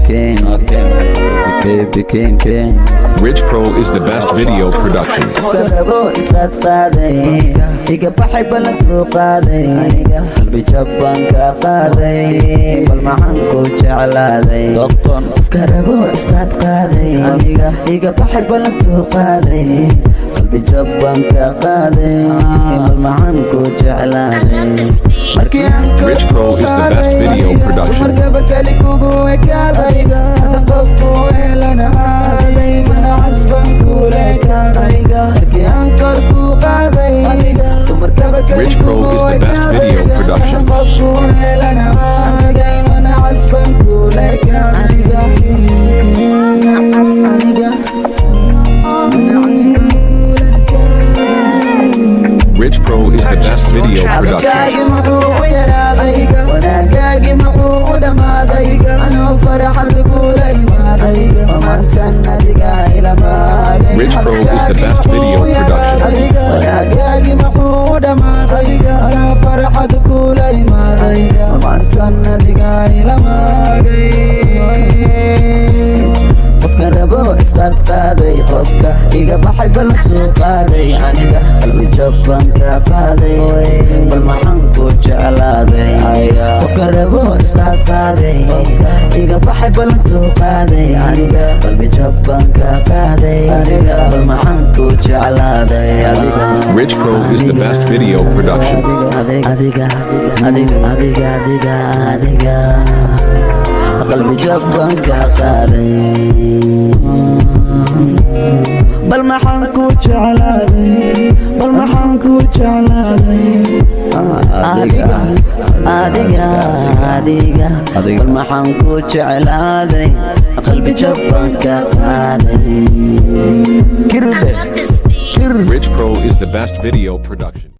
king. Baby king. Rich Pro is the best video production. فربو إسقاط قاضي إيجا بحب لنتو قاضي قلبي جبان كقاضي بالمعنكو جعلادي فربو إسقاط قاضي إيجا بحب لنتو قاضي قلبي جبان كقاضي بالمعنكو جعلادي Rich Pro is the best video production. Rich Pro is the best video production. Rich Pro is the best video Rich Pro is the best video qofka rabo isqaad qaaday qofka iga baxay ballantu qaaday aniga qalbi jabban ka qaaday bal maxaan ku jeclaaday qofka rabo isqaad qaaday iga baxay ballantu qaaday aniga qalbi jabban ka qaaday bal maxaan ku jeclaaday Rich Pro is the best video production. adiga قلبي جبان كقاضي بل ما حنكو جعلادي بل ما حنكو جعلادي عاديقة بل ما حنكو جعلادي قلبي جبان كقاضي Rich Pro is the best video production.